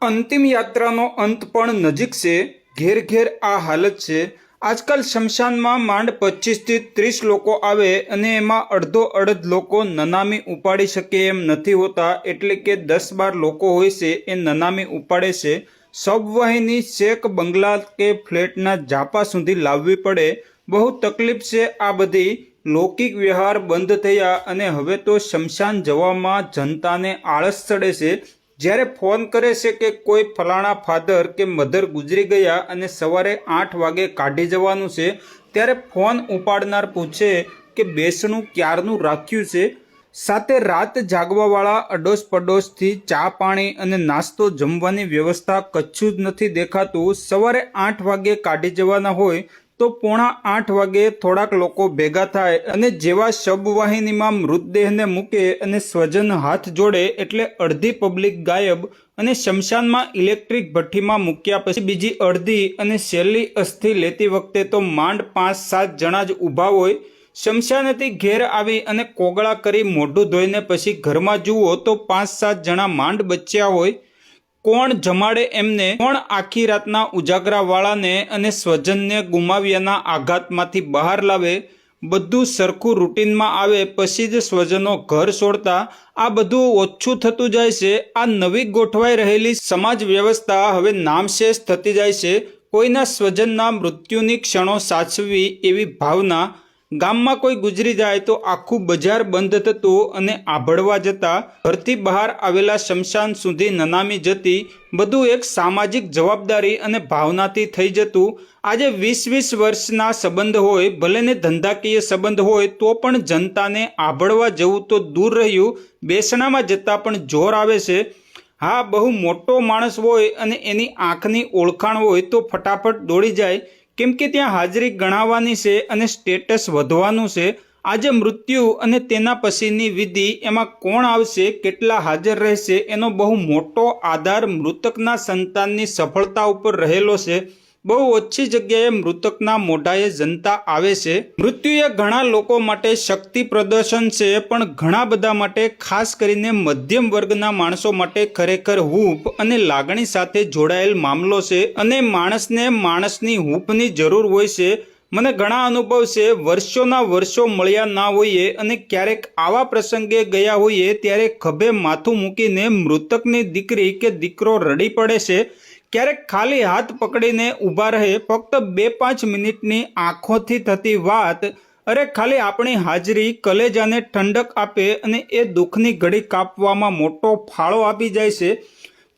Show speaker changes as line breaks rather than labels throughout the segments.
અંતિમ યાત્રાનો અંત પણ નજીક છે। ઘેર ઘેર આ હાલત છે। આજકાલ શમશાનમાં માંડ 25 થી 30 લોકો આવે અને એમાં અડધો અડધ લોકો નનામી ઉપાડી શકે એમ નથી હોતા, એટલે કે 10-12 લોકો હોય છે એ નનામી ઉપાડે છે। સબવાહિની શેક બંગલા કે ફ્લેટના ઝાપા સુધી લાવવી પડે। બહુ તકલીફ છે આ બધી। લૌકિક વ્યવહાર બંધ થયા અને હવે તો શમશાન જવામાં જનતાને આળસ ચડે છે। જ્યારે ફોન કરે છે કે કોઈ ફલાણા ફાધર કે મધર ગુજરી ગયા અને સવારે 8 વાગે કાઢી જવાનું છે, ત્યારે ફોન ઉપાડનાર પૂછે કે બેસણું ક્યારનું રાખ્યું છે। સાથે રાત જાગવાવાળા અડોશ પડોશથી ચા પાણી અને નાસ્તો જમવાની વ્યવસ્થા કચ્છું જ નથી દેખાતું। સવારે 8 વાગે કાઢી જવાના હોય તો 7:45 વાગે થોડાક લોકો ભેગા થાય અને જેવા શબવાહિનીમાં મૃતદેહને મૂકે અને સ્વજન હાથ જોડે એટલે અડધી પબ્લિક ગાયબ અને શમશાનમાં ઇલેક્ટ્રિક ભઠ્ઠીમાં મૂક્યા પછી બીજી અડધી અને છેલ્લી અસ્થિ લેતી વખતે તો માંડ 5-7 જણા જ ઊભા હોય। શમશાનેથી ઘેર આવી અને કોગળા કરી મોઢું ધોઈને પછી ઘરમાં જુઓ તો 5-7 જણા માંડ બચ્યા હોય। કોણ જમાડે એમને? કોણ આખી રાતના ઉજાગરાવાળાને અને સ્વજનને ગુમાવ્યાના આઘાતમાંથી બહાર લાવે? બધું સરખું રૂટીનમાં આવે પછી જ સ્વજનો ઘર છોડતા આ બધું ઓછું થતું જાય છે। આ નવી ગોઠવાઈ રહેલી સમાજ વ્યવસ્થા હવે નામશેષ થતી જાય છે। કોઈના સ્વજનના મૃત્યુની ક્ષણો સાચવી એવી ભાવના। ગામમાં કોઈ ગુજરી જાય તો આખું બજાર બંધ થતું અને આભળવા જતા ઘરથી બહાર આવેલા શમશાન સુધી નનામી જતી। બધું એક સામાજિક જવાબદારી અને ભાવનાથી થઈ જતું। આજે 20-20 વર્ષના સંબંધ હોય, ભલે ને ધંધાકીય સંબંધ હોય, તો પણ જનતાને આભળવા જવું તો દૂર રહ્યું, બેસણામાં જતા પણ જોર આવે છે। હા, બહુ મોટો માણસ હોય અને એની આંખની ઓળખાણ હોય તો ફટાફટ દોડી જાય, કેમ કે ત્યાં હાજરી ગણાવવાની છે અને સ્ટેટસ વધવાનું છે। આજે મૃત્યુ અને તેના પછીની વિધિ, એમાં કોણ આવશે, કેટલા હાજર રહેશે, એનો બહુ મોટો આધાર મૃતકના સંતાનની સફળતા ઉપર રહેલો છે। બહુ ઓછી જગ્યાએ મૃતકના મોઢાએ જનતા આવે છે। મૃત્યુ એ ઘણા લોકો માટે શક્તિ પ્રદર્શન છે, પણ ઘણા બધા માટે, ખાસ કરીને મધ્યમ વર્ગના માણસો માટે ખરેખર હૂંફ અને લાગણી સાથે જોડાયેલ મામલો છે અને માણસને માણસની હૂંફની જરૂર હોય છે। મને ઘણા અનુભવ છે। વર્ષોના વર્ષો મળ્યા ના હોઈએ અને ક્યારેક આવા પ્રસંગે ગયા હોઈએ ત્યારે ખભે માથું મૂકીને મૃતકની દીકરી કે દીકરો રડી પડે છે। ક્યારેક ખાલી હાથ પકડીને ઊભા રહે। ફક્ત 2-5 મિનિટની આંખોથી થતી વાત, અરે ખાલી આપણી હાજરી કલેજાને ઠંડક આપે અને એ દુઃખની ઘડી કાપવામાં મોટો ફાળો આપી જાય છે।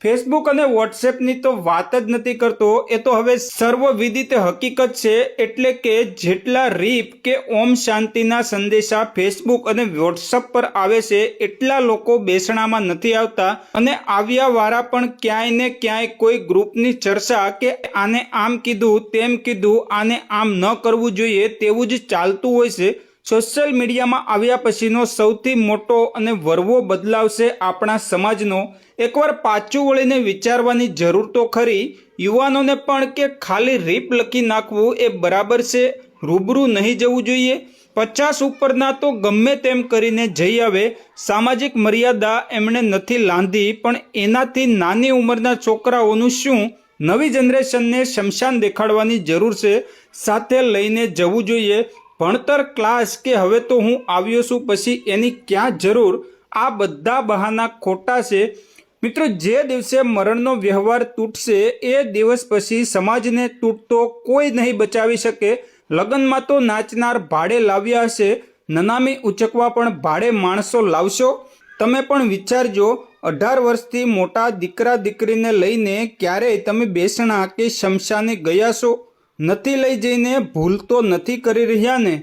ફેસબુક અને વોટ્સએપની તો વાત જ નથી કરતો, એ તો હવે સર્વવિદિત હકીકત છે। એટલે કે જેટલા રીપ કે ઓમ શાંતિના સંદેશા ફેસબુક અને વોટ્સએપ પર આવે છે, એટલા લોકો બેસણામાં નથી આવતા અને આવ્યા વાળા પણ ક્યાંય ને ક્યાંય કોઈ ગ્રુપની ચર્ચા કે આને આમ કીધું, તેમ કીધું, આને આમ ન કરવું જોઈએ, તેવું જ ચાલતું હોય છે। સોશિયલ મીડિયામાં આવ્યા પછીનો સૌથી મોટો અને વરવો બદલાવ છે આપણા સમાજનો। એકવાર પાછું વળીને વિચારવાની જરૂર તો ખરી। યુવાનોને પણ કે ખાલી રીપ લખી નાખવું એ બરાબર છે, રૂબરૂ નહીં જવું જોઈએ। 50 ઉપરના તો ગમે તેમ કરીને જઈ આવે। સામાજિક મર્યાદા એમણે નથી લાંધી, પણ એનાથી નાની ઉંમરના છોકરાઓનું શું? નવી જનરેશનને શમશાન દેખાડવાની જરૂર છે, સાથે લઈને જવું જોઈએ। ભણતર, ક્લાસ કે હવે તો હું આવ્યો છું પછી એની ક્યાં જરૂર? આ બધા બહાના ખોટા છે। મિત્રો, જે દિવસે મરણનો વ્યવહાર તૂટશે એ દિવસ પછી સમાજને તૂટતો કોઈ નહીં બચાવી શકે। લગ્નમાં તો નાચનાર ભાડે લાવ્યા હશે, નનામી ઉચકવા પણ ભાડે માણસો લાવશો? તમે પણ વિચારજો। 18 વર્ષથી મોટા દીકરા દીકરીને લઈને ક્યારેય તમે બેસણા કે શમશાને ગયા છો? નથી લઈ જઈને ભૂલ તો નથી કરી રહ્યા ને?